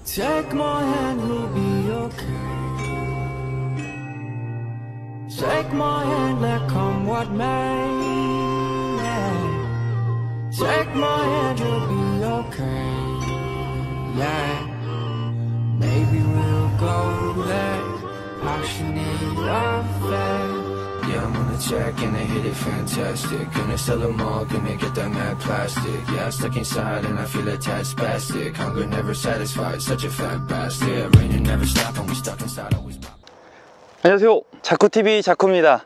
Take my hand, we'll be okay. Take my hand, let come what may. Yeah. Take my hand, you'll be okay. Yeah. Maybe we'll go there. Passionate affair. Yeah, I'm on the track and I hit it fantastic. Gonna sell them all, gonna get that mad plastic. Yeah, I'm stuck inside and I feel a tad spastic. Hunger never satisfied, such a fat bastard. Rain never stop and we stuck inside always. 안녕하세요, 자쿠TV 자쿠입니다.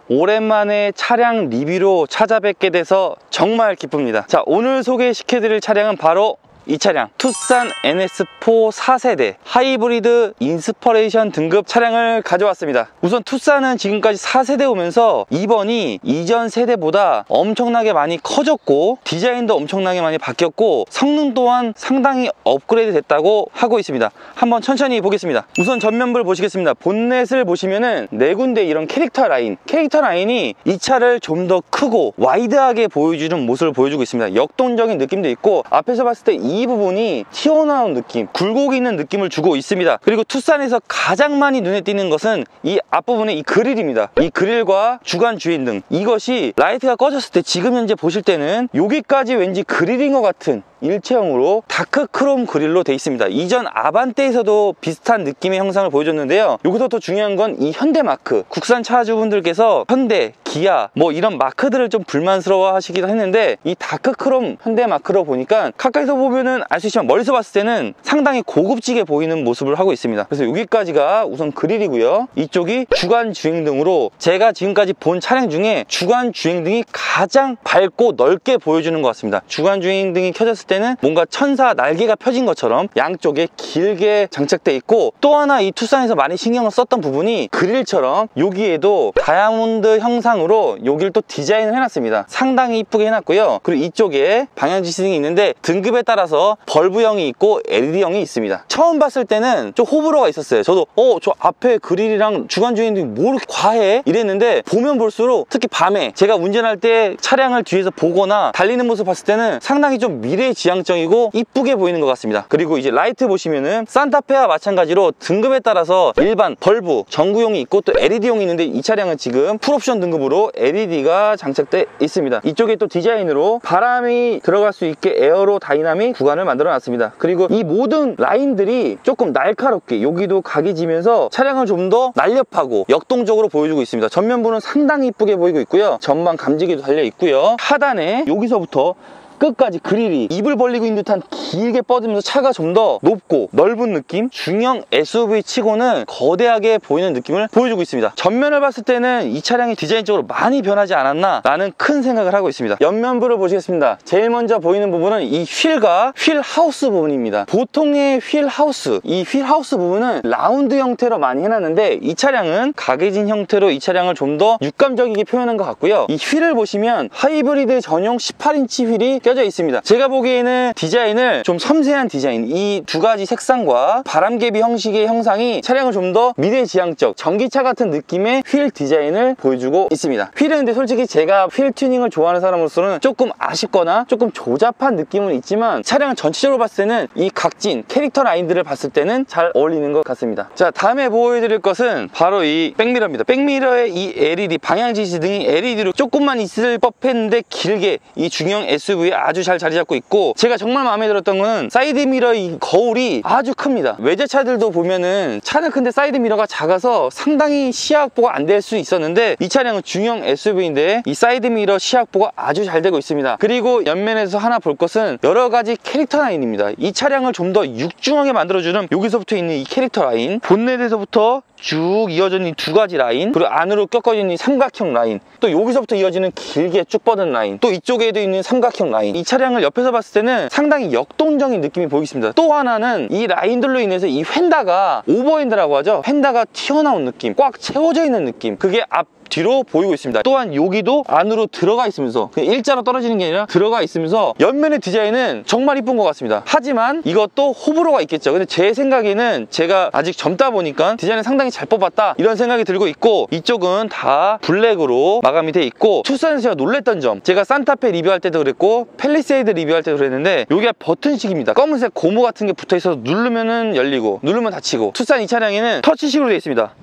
오랜만에 차량 리뷰로 찾아뵙게 돼서 정말 기쁩니다. 자, 오늘 소개시켜드릴 차량은 바로 이 차량, 투싼 NS4 4세대 하이브리드 인스퍼레이션 등급 차량을 가져왔습니다. 우선 투싼은 지금까지 4세대 오면서 2번이 이전 세대보다 엄청나게 많이 커졌고 디자인도 엄청나게 많이 바뀌었고 성능 또한 상당히 업그레이드 됐다고 하고 있습니다. 한번 천천히 보겠습니다. 우선 전면부를 보시겠습니다. 본넷을 보시면은 4군데 이런 캐릭터 라인이 이 차를 좀 더 크고 와이드하게 보여주는 모습을 보여주고 있습니다. 역동적인 느낌도 있고 앞에서 봤을 때 이 부분이 튀어나온 느낌, 굴곡이 있는 느낌을 주고 있습니다. 그리고 투싼에서 가장 많이 눈에 띄는 것은 이 앞부분의 이 그릴입니다. 이 그릴과 주간 주행등, 이것이 라이트가 꺼졌을 때 지금 현재 보실 때는 여기까지 왠지 그릴인 것 같은 일체형으로 다크 크롬 그릴로 되어 있습니다. 이전 아반떼에서도 비슷한 느낌의 형상을 보여줬는데요, 여기서 더 중요한 건 이 현대 마크, 국산 차주분들께서 현대, 기아 뭐 이런 마크들을 좀 불만스러워 하시기도 했는데 이 다크 크롬 현대 마크로 보니까 가까이서 보면은 알 수 있지만 멀리서 봤을 때는 상당히 고급지게 보이는 모습을 하고 있습니다. 그래서 여기까지가 우선 그릴이고요, 이쪽이 주간 주행등으로 제가 지금까지 본 차량 중에 주간 주행등이 가장 밝고 넓게 보여주는 것 같습니다. 주간 주행등이 켜졌을 때는 뭔가 천사 날개가 펴진 것처럼 양쪽에 길게 장착되어 있고, 또 하나 이 투싼에서 많이 신경을 썼던 부분이 그릴처럼 여기에도 다이아몬드 형상으로 여기를 또 디자인을 해놨습니다. 상당히 이쁘게 해놨고요. 그리고 이쪽에 방향 지시등이 있는데 등급에 따라서 벌브형이 있고 LED형이 있습니다. 처음 봤을 때는 좀 호불호가 있었어요. 저도 저 앞에 그릴이랑 주간 주행등이 뭐 이렇게 과해? 이랬는데 보면 볼수록 특히 밤에 제가 운전할 때 차량을 뒤에서 보거나 달리는 모습 봤을 때는 상당히 좀 미래지향적이고 이쁘게 보이는 것 같습니다. 그리고 이제 라이트 보시면은 산타페와 마찬가지로 등급에 따라서 일반 벌브 전구용이 있고 또 LED용이 있는데 이 차량은 지금 풀옵션 등급으로 LED가 장착되어 있습니다. 이쪽에 또 디자인으로 바람이 들어갈 수 있게 에어로 다이나믹 구간을 만들어 놨습니다. 그리고 이 모든 라인들이 조금 날카롭게 여기도 각이 지면서 차량을 좀 더 날렵하고 역동적으로 보여주고 있습니다. 전면부는 상당히 이쁘게 보이고 있고요, 전방 감지기도 달려 있고요, 하단에 여기서부터 끝까지 그릴이 입을 벌리고 있는 듯한 길게 뻗으면서 차가 좀 더 높고 넓은 느낌, 중형 SUV 치고는 거대하게 보이는 느낌을 보여주고 있습니다. 전면을 봤을 때는 이 차량이 디자인적으로 많이 변하지 않았나 라는 큰 생각을 하고 있습니다. 옆면부를 보시겠습니다. 제일 먼저 보이는 부분은 이 휠과 휠 하우스 부분입니다. 보통의 휠 하우스, 이 휠 하우스 부분은 라운드 형태로 많이 해놨는데 이 차량은 각해진 형태로 이 차량을 좀 더 육감적이게 표현한 것 같고요, 이 휠을 보시면 하이브리드 전용 18인치 휠이 껴져 있습니다. 제가 보기에는 디자인을 좀 섬세한 디자인, 이 두 가지 색상과 바람개비 형식의 형상이 차량을 좀 더 미래지향적 전기차 같은 느낌의 휠 디자인을 보여주고 있습니다. 휠은 근데 솔직히 제가 휠 튜닝을 좋아하는 사람으로서는 조금 아쉽거나 조금 조잡한 느낌은 있지만 차량을 전체적으로 봤을 때는 이 각진 캐릭터 라인들을 봤을 때는 잘 어울리는 것 같습니다. 자, 다음에 보여드릴 것은 바로 이 백미러입니다. 백미러의 이 LED 방향 지시등이 LED로 조금만 있을 법했는데 길게 이 중형 SUV에 아주 잘 자리 잡고 있고, 제가 정말 마음에 들었던 건 사이드미러 이 거울이 아주 큽니다. 외제차들도 보면은 차는 큰데 사이드미러가 작아서 상당히 시야 확보가 안 될 수 있었는데 이 차량은 중형 SUV인데 이 사이드미러 시야 확보가 아주 잘 되고 있습니다. 그리고 옆면에서 하나 볼 것은 여러가지 캐릭터 라인입니다. 이 차량을 좀 더 육중하게 만들어주는 여기서부터 있는 이 캐릭터 라인, 본넷에서부터 쭉 이어져 있는 두 가지 라인, 그리고 안으로 꺾어지는 이 삼각형 라인, 또 여기서부터 이어지는 길게 쭉 뻗은 라인, 또 이쪽에도 있는 삼각형 라인, 이 차량을 옆에서 봤을 때는 상당히 역동적인 느낌이 보이겠습니다. 또 하나는 이 라인들로 인해서 이 휀다가 오버핸드라고 하죠, 휀다가 튀어나온 느낌, 꽉 채워져 있는 느낌, 그게 앞 뒤로 보이고 있습니다. 또한 여기도 안으로 들어가 있으면서 그냥 일자로 떨어지는 게 아니라 들어가 있으면서 옆면의 디자인은 정말 이쁜 것 같습니다. 하지만 이것도 호불호가 있겠죠. 근데 제 생각에는 제가 아직 젊다 보니까 디자인을 상당히 잘 뽑았다 이런 생각이 들고 있고, 이쪽은 다 블랙으로 마감이 돼 있고, 투싼에서 제가 놀랬던 점, 제가 산타페 리뷰할 때도 그랬고 팰리세이드 리뷰할 때도 그랬는데 여기가 버튼식입니다. 검은색 고무 같은 게 붙어 있어서 누르면은 열리고 누르면 닫히고, 투싼 이 차량에는 터치식으로 되어 있습니다.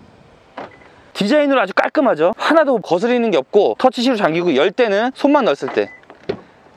디자인으로 아주 깔끔하죠. 하나도 거스리는 게 없고 터치식으로 잠기고, 열 때는 손만 넣었을 때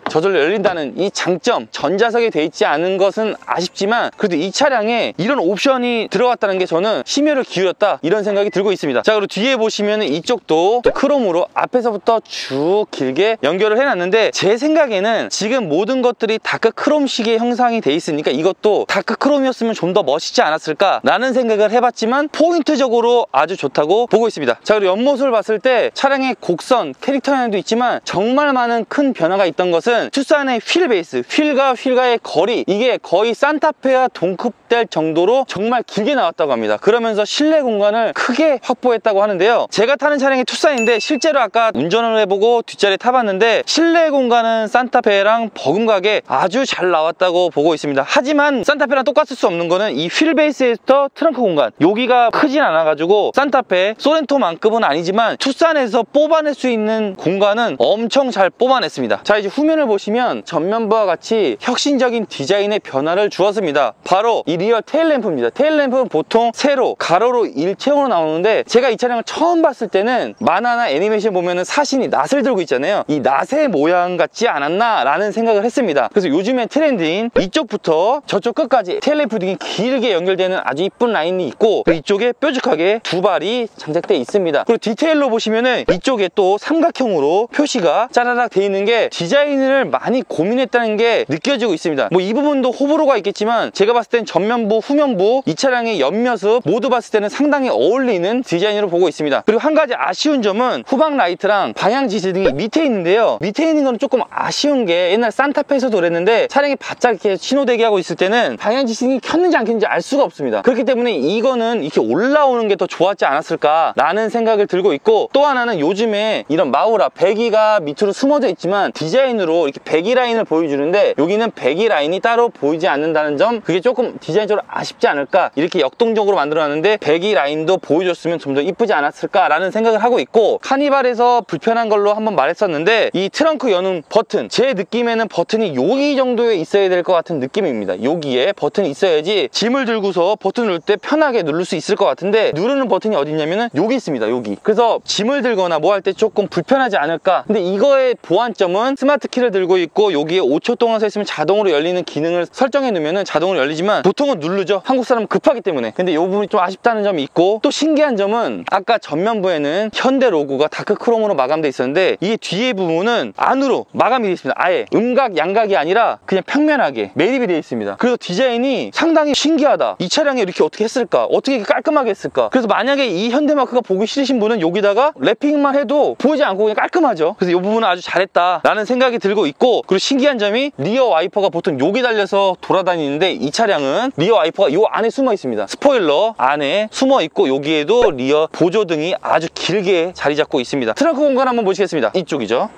저절로 열린다는 이 장점, 전자석이 돼 있지 않은 것은 아쉽지만 그래도 이 차량에 이런 옵션이 들어갔다는 게 저는 심혈을 기울였다 이런 생각이 들고 있습니다. 자, 그리고 뒤에 보시면 이쪽도 크롬으로 앞에서부터 쭉 길게 연결을 해놨는데, 제 생각에는 지금 모든 것들이 다크 크롬식의 형상이 돼 있으니까 이것도 다크 크롬이었으면 좀 더 멋있지 않았을까 라는 생각을 해봤지만 포인트적으로 아주 좋다고 보고 있습니다. 자, 그리고 옆모습을 봤을 때 차량의 곡선, 캐릭터 향도 있지만 정말 많은 큰 변화가 있던 것은 투싼의 휠 베이스, 휠과 휠과의 거리, 이게 거의 산타페와 동급될 정도로 정말 길게 나왔다고 합니다. 그러면서 실내 공간을 크게 확보했다고 하는데요. 제가 타는 차량이 투싼인데 실제로 아까 운전을 해보고 뒷자리에 타봤는데 실내 공간은 산타페랑 버금가게 아주 잘 나왔다고 보고 있습니다. 하지만 산타페랑 똑같을 수 없는 거는 이 휠 베이스에서 트렁크 공간, 여기가 크진 않아가지고 산타페, 소렌토만큼은 아니지만 투싼에서 뽑아낼 수 있는 공간은 엄청 잘 뽑아냈습니다. 자, 이제 후면을 보시면 전면부와 같이 혁신적인 디자인의 변화를 주었습니다. 바로 이 리어 테일램프입니다. 테일램프는 보통 세로, 가로로 일체형으로 나오는데 제가 이 차량을 처음 봤을 때는 만화나 애니메이션 보면은 사신이 낫을 들고 있잖아요. 이 낫의 모양 같지 않았나 라는 생각을 했습니다. 그래서 요즘에 트렌드인 이쪽부터 저쪽 끝까지 테일램프 등이 길게 연결되는 아주 이쁜 라인이 있고, 이쪽에 뾰족하게 두 발이 장착되어 있습니다. 그리고 디테일로 보시면은 이쪽에 또 삼각형으로 표시가 짜라락 되어 있는 게 디자인을 많이 고민했다는 게 느껴지고 있습니다. 뭐 이 부분도 호불호가 있겠지만 제가 봤을 땐 전면부, 후면부 이 차량의 옆모습 모두 봤을 때는 상당히 어울리는 디자인으로 보고 있습니다. 그리고 한 가지 아쉬운 점은 후방 라이트랑 방향 지시 등이 밑에 있는데요. 밑에 있는 건 조금 아쉬운 게, 옛날 산타페에서도 그랬는데 차량이 바짝 이렇게 신호 대기하고 있을 때는 방향 지시 등이 켰는지 안 켰는지 알 수가 없습니다. 그렇기 때문에 이거는 이렇게 올라오는 게 더 좋았지 않았을까 라는 생각을 들고 있고, 또 하나는 요즘에 이런 마우라 배기가 밑으로 숨어져 있지만 디자인으로 이렇게 배기 라인을 보여주는데 여기는 배기 라인이 따로 보이지 않는다는 점, 그게 조금 디자인적으로 아쉽지 않을까. 이렇게 역동적으로 만들어놨는데 배기 라인도 보여줬으면 좀 더 이쁘지 않았을까 라는 생각을 하고 있고, 카니발에서 불편한 걸로 한번 말했었는데 이 트렁크 여는 버튼, 제 느낌에는 버튼이 여기 정도에 있어야 될 것 같은 느낌입니다. 여기에 버튼이 있어야지 짐을 들고서 버튼 누를 때 편하게 누를 수 있을 것 같은데, 누르는 버튼이 어디 있냐면은 여기 있습니다. 여기. 그래서 짐을 들거나 뭐 할 때 조금 불편하지 않을까. 근데 이거의 보완점은 스마트 키를 들고 있고 여기에 5초 동안 서 있으면 자동으로 열리는 기능을 설정해 놓으면 자동으로 열리지만 보통은 누르죠. 한국 사람은 급하기 때문에. 근데 이 부분이 좀 아쉽다는 점이 있고, 또 신기한 점은 아까 전면부에는 현대 로고가 다크 크롬으로 마감되어 있었는데 이게 뒤에 부분은 안으로 마감이 되어 있습니다. 아예 음각, 양각이 아니라 그냥 평면하게 매립이 되어 있습니다. 그래서 디자인이 상당히 신기하다. 이 차량에 이렇게 어떻게 했을까? 어떻게 이렇게 깔끔하게 했을까? 그래서 만약에 이 현대마크가 보기 싫으신 분은 여기다가 랩핑만 해도 보이지 않고 그냥 깔끔하죠. 그래서 이 부분은 아주 잘했다 라는 생각이 들고 있고, 그리고 신기한 점이 리어 와이퍼가 보통 여기 달려서 돌아다니는데 이 차량은 리어 와이퍼가 이 안에 숨어 있습니다. 스포일러 안에 숨어 있고 여기에도 리어 보조등이 아주 길게 자리 잡고 있습니다. 트렁크 공간 한번 보시겠습니다. 이쪽이죠.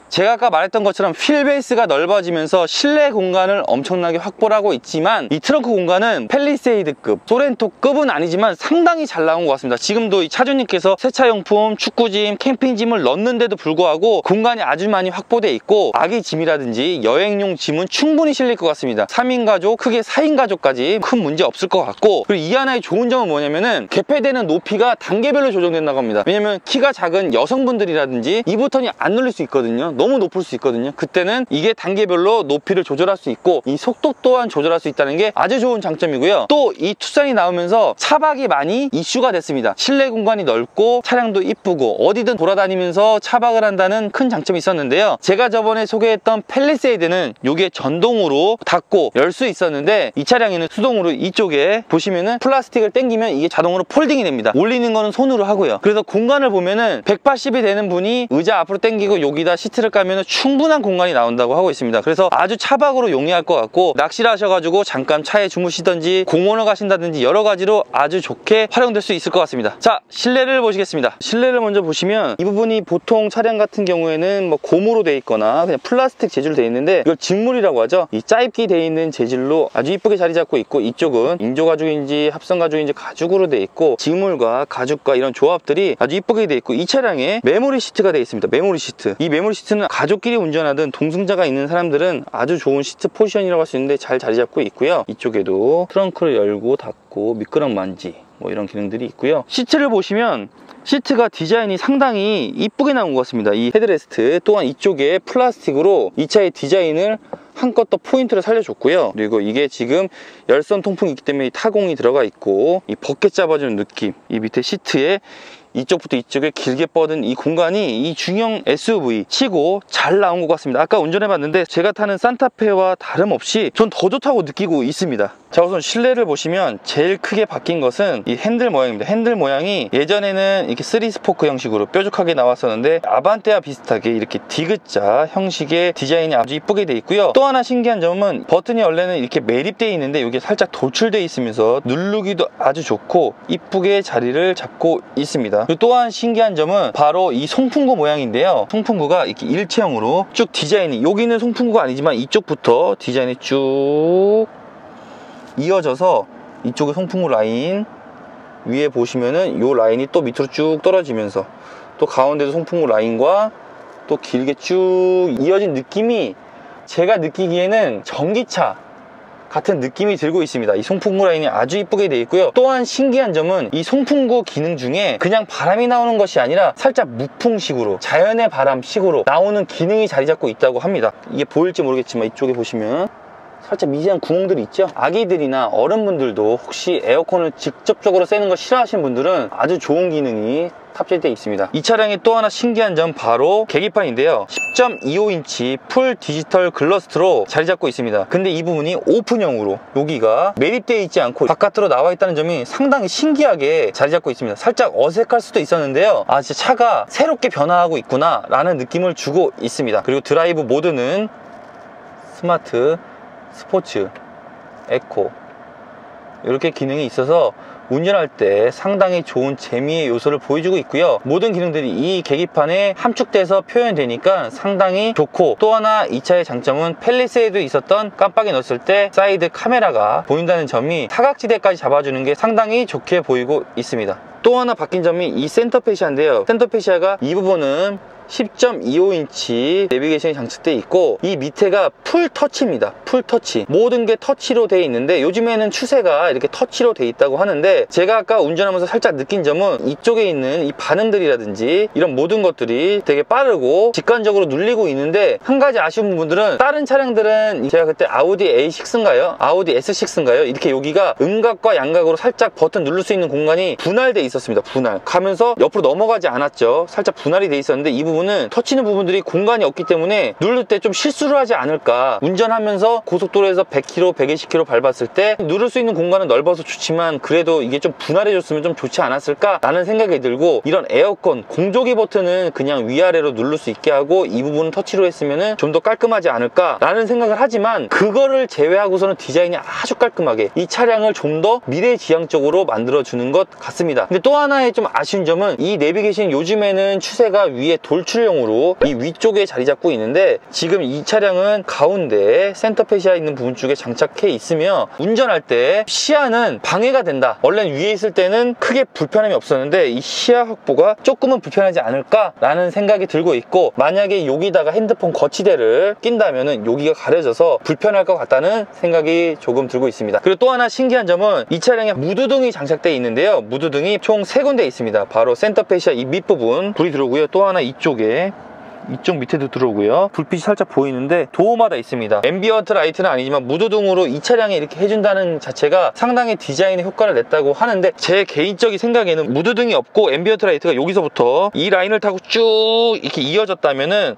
제가 아까 말했던 것처럼 휠 베이스가 넓어지면서 실내 공간을 엄청나게 확보를 하고 있지만 이 트렁크 공간은 팰리세이드급, 소렌토급은 아니지만 상당히 잘 나온 것 같습니다. 지금도 이 차주님께서 세차용품, 축구짐, 캠핑짐을 넣는데도 불구하고 공간이 아주 많이 확보되어 있고 아기 짐이라든지 여행용 짐은 충분히 실릴 것 같습니다. 3인 가족, 크게 4인 가족까지 큰 문제 없을 것 같고, 그리고 이 하나의 좋은 점은 뭐냐면은 개폐되는 높이가 단계별로 조정된다고 합니다. 왜냐면 키가 작은 여성분들이라든지 이 버튼이 안 눌릴 수 있거든요. 너무 높을 수 있거든요. 그때는 이게 단계별로 높이를 조절할 수 있고 이 속도 또한 조절할 수 있다는 게 아주 좋은 장점이고요. 또 이 투싼이 나오면서 차박이 많이 이슈가 됐습니다. 실내 공간이 넓고 차량도 이쁘고 어디든 돌아다니면서 차박을 한다는 큰 장점이 있었는데요. 제가 저번에 소개했던 팰리세이드는 이게 전동으로 닫고 열 수 있었는데 이 차량에는 수동으로 이쪽에 보시면은 플라스틱을 당기면 이게 자동으로 폴딩이 됩니다. 올리는 거는 손으로 하고요. 그래서 공간을 보면은 180이 되는 분이 의자 앞으로 당기고 여기다 시트를 시트를 깔면 충분한 공간이 나온다고 하고 있습니다. 그래서 아주 차박으로 용이할 것 같고, 낚시를 하셔가지고 잠깐 차에 주무시든지 공원을 가신다든지 여러 가지로 아주 좋게 활용될 수 있을 것 같습니다. 자, 실내를 보시겠습니다. 실내를 먼저 보시면 이 부분이 보통 차량 같은 경우에는 뭐 고무로 되어 있거나 그냥 플라스틱 재질로 되어 있는데, 이걸 직물이라고 하죠. 이 짧게 되어 있는 재질로 아주 이쁘게 자리 잡고 있고, 이쪽은 인조 가죽인지 합성 가죽인지 가죽으로 되어 있고, 직물과 가죽과 이런 조합들이 아주 이쁘게 되어 있고, 이 차량에 메모리 시트가 되어 있습니다. 메모리 시트. 이 메모리 시트는 가족끼리 운전하든 동승자가 있는 사람들은 아주 좋은 시트 포지션이라고 할 수 있는데 잘 자리 잡고 있고요. 이쪽에도 트렁크를 열고 닫고 미끄럼 만지 뭐 이런 기능들이 있고요. 시트를 보시면 시트가 디자인이 상당히 이쁘게 나온 것 같습니다. 이 헤드레스트 또한 이쪽에 플라스틱으로 이 차의 디자인을 한껏 더 포인트를 살려줬고요. 그리고 이게 지금 열선 통풍이 있기 때문에 타공이 들어가 있고, 이 버켓 잡아주는 느낌, 이 밑에 시트에 이쪽부터 이쪽에 길게 뻗은 이 공간이 이 중형 SUV 치고 잘 나온 것 같습니다. 아까 운전해봤는데 제가 타는 산타페와 다름없이 전 더 좋다고 느끼고 있습니다. 자, 우선 실내를 보시면 제일 크게 바뀐 것은 이 핸들 모양입니다. 핸들 모양이 예전에는 이렇게 3스포크 형식으로 뾰족하게 나왔었는데, 아반떼와 비슷하게 이렇게 디귿자 형식의 디자인이 아주 이쁘게 되어 있고요. 또 하나 신기한 점은 버튼이 원래는 이렇게 매립되어 있는데 이게 살짝 도출되어 있으면서 누르기도 아주 좋고 이쁘게 자리를 잡고 있습니다. 그리고 또한 신기한 점은 바로 이 송풍구 모양인데요. 송풍구가 이렇게 일체형으로 쭉 디자인이, 여기는 송풍구가 아니지만 이쪽부터 디자인이 쭉 이어져서 이쪽에 송풍구 라인, 위에 보시면은 이 라인이 또 밑으로 쭉 떨어지면서 또 가운데도 송풍구 라인과 또 길게 쭉 이어진 느낌이 제가 느끼기에는 전기차 같은 느낌이 들고 있습니다. 이 송풍구 라인이 아주 이쁘게 되어 있고요. 또한 신기한 점은 이 송풍구 기능 중에 그냥 바람이 나오는 것이 아니라 살짝 무풍식으로, 자연의 바람식으로 나오는 기능이 자리 잡고 있다고 합니다. 이게 보일지 모르겠지만 이쪽에 보시면 살짝 미세한 구멍들이 있죠. 아기들이나 어른분들도 혹시 에어컨을 직접적으로 쐬는 거 싫어하시는 분들은 아주 좋은 기능이 탑재되어 있습니다. 이 차량의 또 하나 신기한 점, 바로 계기판인데요. 10.25인치 풀 디지털 글러스트로 자리 잡고 있습니다. 근데 이 부분이 오픈형으로 여기가 매립되어 있지 않고 바깥으로 나와 있다는 점이 상당히 신기하게 자리 잡고 있습니다. 살짝 어색할 수도 있었는데요, 아, 진짜 차가 새롭게 변화하고 있구나 라는 느낌을 주고 있습니다. 그리고 드라이브 모드는 스마트, 스포츠, 에코 이렇게 기능이 있어서 운전할 때 상당히 좋은 재미의 요소를 보여주고 있고요. 모든 기능들이 이 계기판에 함축돼서 표현되니까 상당히 좋고, 또 하나 이 차의 장점은 팰리세이드에 있었던 깜빡이 넣었을 때 사이드 카메라가 보인다는 점이 사각지대까지 잡아주는 게 상당히 좋게 보이고 있습니다. 또 하나 바뀐 점이 이 센터 페시아인데요. 센터 페시아가 이 부분은 10.25인치 내비게이션이 장착되어 있고, 이 밑에가 풀 터치입니다. 풀 터치. 모든 게 터치로 되어 있는데 요즘에는 추세가 이렇게 터치로 되어 있다고 하는데, 제가 아까 운전하면서 살짝 느낀 점은 이쪽에 있는 이 반응들이라든지 이런 모든 것들이 되게 빠르고 직관적으로 눌리고 있는데, 한 가지 아쉬운 부분들은 다른 차량들은 제가 그때 아우디 A6인가요? 아우디 S6인가요? 이렇게 여기가 음각과 양각으로 살짝 버튼 누를 수 있는 공간이 분할되어 있었습니다. 분할. 가면서 옆으로 넘어가지 않았죠. 살짝 분할이 되어 있었는데 이 부분은 터치는 부분들이 공간이 없기 때문에 누를 때 좀 실수를 하지 않을까. 운전하면서 고속도로에서 100km, 120km 밟았을 때 누를 수 있는 공간은 넓어서 좋지만 그래도 이게 좀 분할해줬으면 좀 좋지 않았을까 라는 생각이 들고, 이런 에어컨 공조기 버튼은 그냥 위아래로 누를 수 있게 하고 이 부분은 터치로 했으면 좀 더 깔끔하지 않을까 라는 생각을 하지만, 그거를 제외하고서는 디자인이 아주 깔끔하게 이 차량을 좀 더 미래지향적으로 만들어주는 것 같습니다. 근데 또 하나의 좀 아쉬운 점은 이 내비게이션, 요즘에는 추세가 위에 돌출형으로 이 위쪽에 자리 잡고 있는데, 지금 이 차량은 가운데 센터 페시아 있는 부분 쪽에 장착해 있으며 운전할 때 시야는 방해가 된다. 원래 위에 있을 때는 크게 불편함이 없었는데 이 시야 확보가 조금은 불편하지 않을까 라는 생각이 들고 있고, 만약에 여기다가 핸드폰 거치대를 낀다면은 여기가 가려져서 불편할 것 같다는 생각이 조금 들고 있습니다. 그리고 또 하나 신기한 점은 이 차량에 무드등이 장착되어 있는데요. 무드등이 총 3군데 있습니다. 바로 센터 페시아 이 밑부분 불이 들어오고요. 또 하나 이쪽에, 이쪽 밑에도 들어오고요. 불빛이 살짝 보이는데 도어마다 있습니다. 앰비언트 라이트는 아니지만 무드등으로 이 차량에 이렇게 해준다는 자체가 상당히 디자인에 효과를 냈다고 하는데, 제 개인적인 생각에는 무드등이 없고 앰비언트 라이트가 여기서부터 이 라인을 타고 쭉 이렇게 이어졌다면은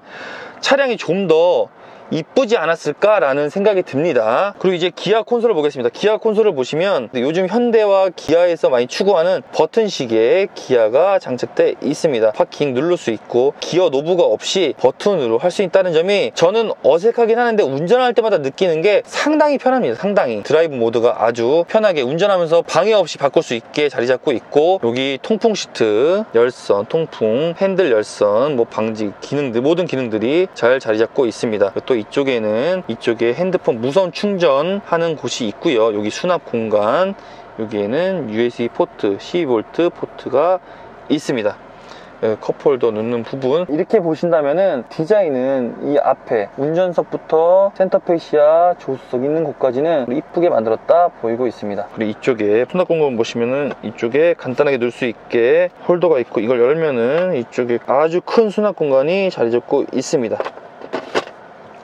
차량이 좀 더 이쁘지 않았을까라는 생각이 듭니다. 그리고 이제 기아 콘솔을 보겠습니다. 기아 콘솔을 보시면 요즘 현대와 기아에서 많이 추구하는 버튼식의 기아가 장착되어 있습니다. 파킹 누를 수 있고 기어 노브가 없이 버튼으로 할 수 있다는 점이 저는 어색하긴 하는데 운전할 때마다 느끼는 게 상당히 편합니다. 상당히 드라이브 모드가 아주 편하게 운전하면서 방해 없이 바꿀 수 있게 자리 잡고 있고, 여기 통풍 시트, 열선, 통풍, 핸들 열선, 뭐 방지 기능들, 모든 기능들이 잘 자리 잡고 있습니다. 또 이쪽에는 이쪽에 핸드폰 무선 충전하는 곳이 있고요. 여기 수납 공간, 여기에는 USB 포트, 12V 포트가 있습니다. 컵홀더 넣는 부분, 이렇게 보신다면은 디자인은 이 앞에 운전석부터 센터페시아 조수석 있는 곳까지는 이쁘게 만들었다 보이고 있습니다. 그리고 이쪽에 수납 공간 보시면은 이쪽에 간단하게 넣을 수 있게 홀더가 있고, 이걸 열면은 이쪽에 아주 큰 수납 공간이 자리 잡고 있습니다.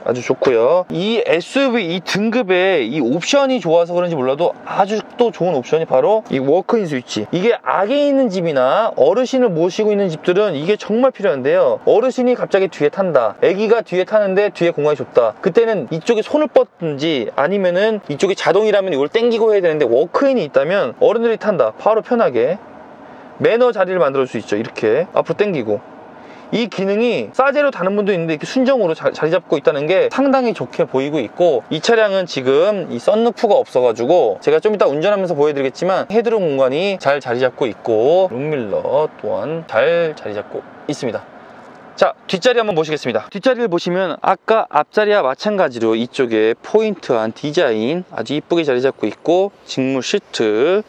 아주 좋고요. 이 SUV 이 등급의 이 옵션이 좋아서 그런지 몰라도 아주 또 좋은 옵션이 바로 이 워크인 스위치. 이게 악에 있는 집이나 어르신을 모시고 있는 집들은 이게 정말 필요한데요. 어르신이 갑자기 뒤에 탄다, 아기가 뒤에 타는데 뒤에 공간이 좁다, 그때는 이쪽에 손을 뻗든지 아니면은 이쪽이 자동이라면 이걸 당기고 해야 되는데 워크인이 있다면 어른들이 탄다, 바로 편하게 매너 자리를 만들 수 있죠. 이렇게 앞으로 당기고. 이 기능이 싸제로 다는 분도 있는데 이렇게 순정으로 자리 잡고 있다는 게 상당히 좋게 보이고 있고, 이 차량은 지금 이 썬루프가 없어가지고 제가 좀 이따 운전하면서 보여드리겠지만 헤드룸 공간이 잘 자리 잡고 있고, 룸밀러 또한 잘 자리 잡고 있습니다. 자, 뒷자리 한번 보시겠습니다. 뒷자리를 보시면 아까 앞자리와 마찬가지로 이쪽에 포인트한 디자인 아주 이쁘게 자리 잡고 있고, 직물 시트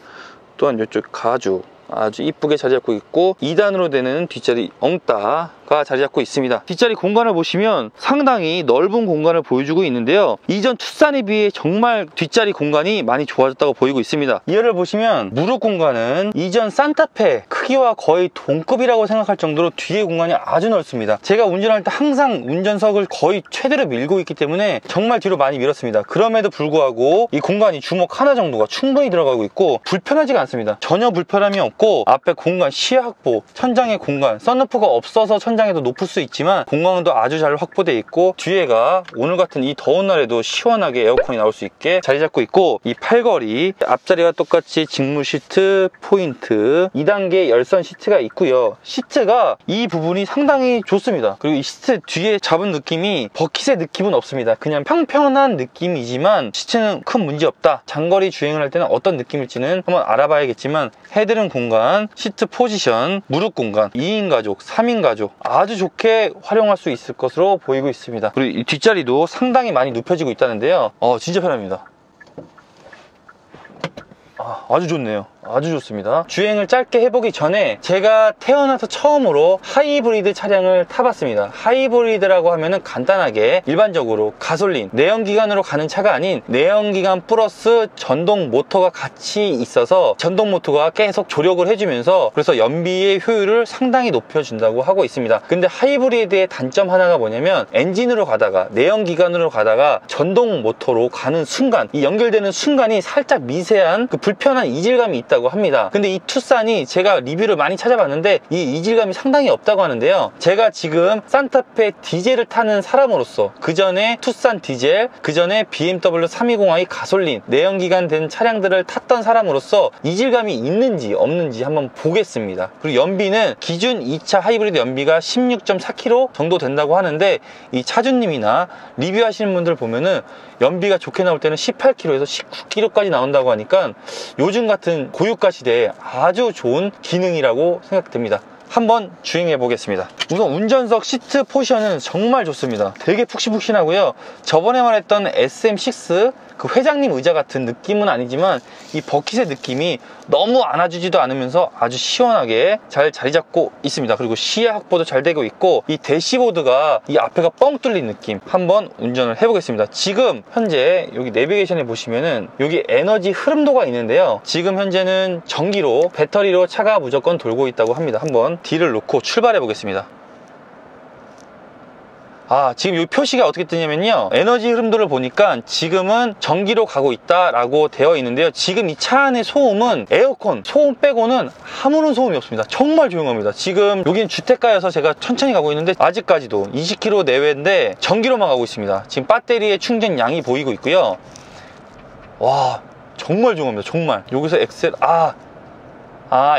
또한 이쪽 가죽 아주 이쁘게 자리 잡고 있고, 2단으로 되는 뒷자리 엉따가 자리 잡고 있습니다. 뒷자리 공간을 보시면 상당히 넓은 공간을 보여주고 있는데요, 이전 투싼에 비해 정말 뒷자리 공간이 많이 좋아졌다고 보이고 있습니다. 이어를 보시면 무릎 공간은 이전 산타페 크기와 거의 동급이라고 생각할 정도로 뒤에 공간이 아주 넓습니다. 제가 운전할 때 항상 운전석을 거의 최대로 밀고 있기 때문에 정말 뒤로 많이 밀었습니다. 그럼에도 불구하고 이 공간이 주먹 하나 정도가 충분히 들어가고 있고 불편하지가 않습니다. 전혀 불편함이 없고, 앞에 공간, 시야 확보, 천장의 공간, 썬루프가 없어서 천장에도 높을 수 있지만 공간도 아주 잘 확보되어 있고, 뒤에가 오늘 같은 이 더운 날에도 시원하게 에어컨이 나올 수 있게 자리 잡고 있고, 이 팔걸이 앞자리와 똑같이 직물 시트, 포인트, 2단계 열선 시트가 있고요. 시트가 이 부분이 상당히 좋습니다. 그리고 이 시트 뒤에 잡은 느낌이 버킷의 느낌은 없습니다. 그냥 평평한 느낌이지만 시트는 큰 문제 없다. 장거리 주행을 할 때는 어떤 느낌일지는 한번 알아봐야겠지만, 헤드룸 공간, 시트 포지션, 무릎 공간, 2인 가족, 3인 가족 아주 좋게 활용할 수 있을 것으로 보이고 있습니다. 그리고 이 뒷자리도 상당히 많이 눕혀지고 있다는데요, 진짜 편합니다. 아주 좋네요. 아주 좋습니다. 주행을 짧게 해보기 전에 제가 태어나서 처음으로 하이브리드 차량을 타봤습니다. 하이브리드라고 하면은 간단하게 일반적으로 가솔린, 내연기관으로 가는 차가 아닌 내연기관 플러스 전동 모터가 같이 있어서 전동 모터가 계속 조력을 해주면서 그래서 연비의 효율을 상당히 높여준다고 하고 있습니다. 근데 하이브리드의 단점 하나가 뭐냐면, 엔진으로 가다가 내연기관으로 가다가 전동 모터로 가는 순간, 이 연결되는 순간이 살짝 미세한 그 불편한 이질감이 있다고 합니다. 근데 이 투싼이 제가 리뷰를 많이 찾아봤는데 이 이질감이 상당히 없다고 하는데요, 제가 지금 산타페 디젤을 타는 사람으로서, 그 전에 투싼 디젤, 그 전에 BMW 320i 가솔린 내연기관 된 차량들을 탔던 사람으로서 이질감이 있는지 없는지 한번 보겠습니다. 그리고 연비는 기준 2차 하이브리드 연비가 16.4km 정도 된다고 하는데, 이 차주님이나 리뷰하시는 분들 보면은 연비가 좋게 나올 때는 18km에서 19km까지 나온다고 하니까 요즘 같은 고유가 시대에 아주 좋은 기능이라고 생각됩니다. 한번 주행해 보겠습니다. 우선 운전석 시트 포지션은 정말 좋습니다. 되게 푹신푹신하고요. 저번에 말했던 SM6 그 회장님 의자 같은 느낌은 아니지만 이 버킷의 느낌이 너무 안아주지도 않으면서 아주 시원하게 잘 자리 잡고 있습니다. 그리고 시야 확보도 잘 되고 있고, 이 대시보드가 이 앞에가 뻥 뚫린 느낌. 한번 운전을 해보겠습니다. 지금 현재 여기 내비게이션에 보시면은 여기 에너지 흐름도가 있는데요, 지금 현재는 전기로, 배터리로 차가 무조건 돌고 있다고 합니다. 한번 D를 놓고 출발해 보겠습니다. 지금 이 표시가 어떻게 뜨냐면요, 에너지 흐름도를 보니까 지금은 전기로 가고 있다라고 되어 있는데요, 지금 이 차 안의 소음은 에어컨 소음 빼고는 아무런 소음이 없습니다. 정말 조용합니다. 지금 여기는 주택가여서 제가 천천히 가고 있는데 아직까지도 20km 내외인데 전기로만 가고 있습니다. 지금 배터리의 충전 양이 보이고 있고요. 와, 정말 조용합니다. 정말. 여기서 엑셀,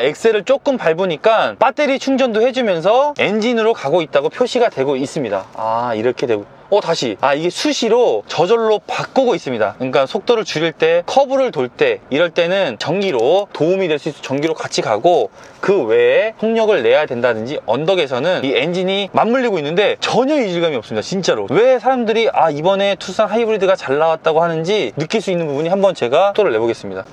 엑셀을 조금 밟으니까 배터리 충전도 해주면서 엔진으로 가고 있다고 표시가 되고 있습니다. 이렇게 되고, 다시 이게 수시로 저절로 바꾸고 있습니다. 그러니까 속도를 줄일 때, 커브를 돌 때, 이럴 때는 전기로 도움이 될 수 있어 전기로 같이 가고, 그 외에 속력을 내야 된다든지 언덕에서는 이 엔진이 맞물리고 있는데 전혀 이질감이 없습니다. 진짜로. 왜 사람들이 이번에 투싼 하이브리드가 잘 나왔다고 하는지 느낄 수 있는 부분이 한번 제가 속도를 내보겠습니다.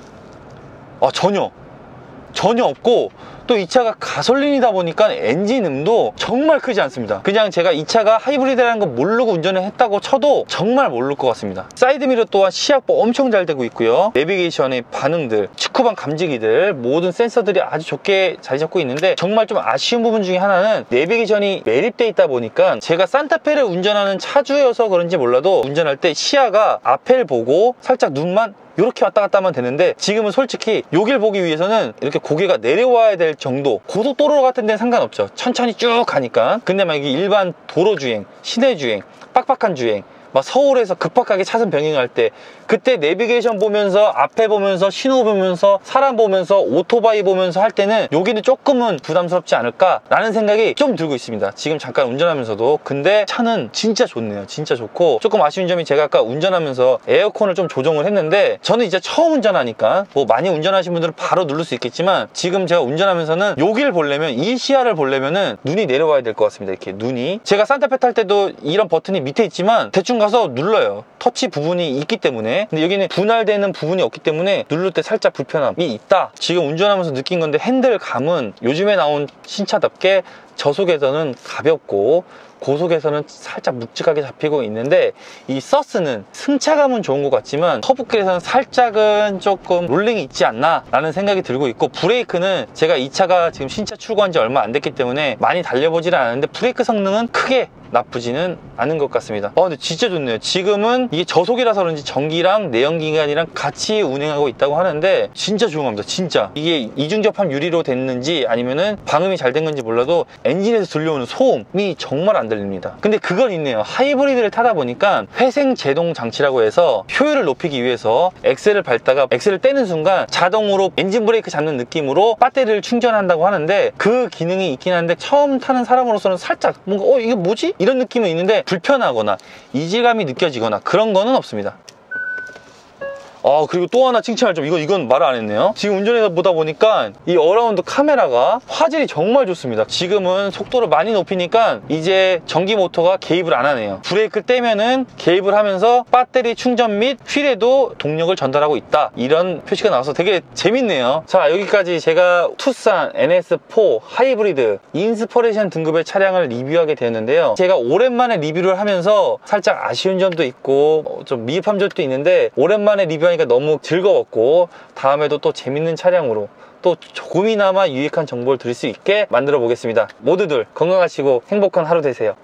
전혀 없고, 또 이 차가 가솔린이다 보니까 엔진음도 정말 크지 않습니다. 그냥 제가 이 차가 하이브리드라는 거 모르고 운전을 했다고 쳐도 정말 모를 것 같습니다. 사이드미러 또한 시약보 엄청 잘 되고 있고요. 내비게이션의 반응들, 측후방 감지기들, 모든 센서들이 아주 좋게 자리 잡고 있는데, 정말 좀 아쉬운 부분 중에 하나는 내비게이션이 매립되어 있다 보니까, 제가 산타페를 운전하는 차주여서 그런지 몰라도 운전할 때 시야가 앞을 보고 살짝 눈만 이렇게 왔다 갔다 하면 되는데, 지금은 솔직히 여길 보기 위해서는 이렇게 고개가 내려와야 될 정도, 고속도로 같은 데는 상관없죠. 천천히 쭉 가니까. 근데 만약에 일반 도로주행, 시내주행, 빡빡한 주행, 막 서울에서 급박하게 차선 변경할 때, 그때 내비게이션 보면서, 앞에 보면서, 신호 보면서, 사람 보면서, 오토바이 보면서 할 때는 여기는 조금은 부담스럽지 않을까 라는 생각이 좀 들고 있습니다. 지금 잠깐 운전하면서도. 근데 차는 진짜 좋네요. 진짜 좋고, 조금 아쉬운 점이, 제가 아까 운전하면서 에어컨을 좀 조정을 했는데, 저는 이제 처음 운전하니까 뭐 많이 운전하신 분들은 바로 누를 수 있겠지만, 지금 제가 운전하면서는 여기를 보려면, 이 시야를 보려면은 눈이 내려와야 될 것 같습니다. 이렇게 눈이. 제가 산타페 탈 때도 이런 버튼이 밑에 있지만 대충 가서 눌러요. 터치 부분이 있기 때문에. 근데 여기는 분할되는 부분이 없기 때문에 누를 때 살짝 불편함이 있다. 지금 운전하면서 느낀 건데, 핸들감은 요즘에 나온 신차답게 저속에서는 가볍고 고속에서는 살짝 묵직하게 잡히고 있는데, 이 서스는 승차감은 좋은 것 같지만 커브길에서는 살짝은 조금 롤링이 있지 않나 라는 생각이 들고 있고, 브레이크는 제가 이 차가 지금 신차 출고한 지 얼마 안 됐기 때문에 많이 달려보지는 않았는데 브레이크 성능은 크게 나쁘지는 않은 것 같습니다. 근데 진짜 좋네요. 지금은 이게 저속이라서 그런지 전기랑 내연기관이랑 같이 운행하고 있다고 하는데 진짜 조용합니다. 진짜. 이게 이중접합 유리로 됐는지 아니면은 방음이 잘 된 건지 몰라도 엔진에서 들려오는 소음이 정말 안 들립니다. 근데 그건 있네요. 하이브리드를 타다 보니까 회생 제동 장치라고 해서 효율을 높이기 위해서 엑셀을 밟다가 엑셀을 떼는 순간 자동으로 엔진 브레이크 잡는 느낌으로 배터리를 충전한다고 하는데, 그 기능이 있긴 한데 처음 타는 사람으로서는 살짝 뭔가 이게 뭐지? 이런 느낌은 있는데 불편하거나 이질감이 느껴지거나 그런 거는 없습니다. 그리고 또 하나 칭찬할 점, 이건 말을 안 했네요. 지금 운전해서 보다 보니까 이 어라운드 카메라가 화질이 정말 좋습니다. 지금은 속도를 많이 높이니까 이제 전기 모터가 개입을 안 하네요. 브레이크 떼면은 개입을 하면서 배터리 충전 및 휠에도 동력을 전달하고 있다, 이런 표시가 나와서 되게 재밌네요. 자, 여기까지 제가 투싼 NS4 하이브리드 인스퍼레이션 등급의 차량을 리뷰하게 되었는데요. 제가 오랜만에 리뷰를 하면서 살짝 아쉬운 점도 있고 좀 미흡한 점도 있는데, 오랜만에 리뷰하니까 너무 즐거웠고, 다음에도 또 재밌는 차량으로 또 조금이나마 유익한 정보를 드릴 수 있게 만들어 보겠습니다. 모두들 건강하시고 행복한 하루 되세요.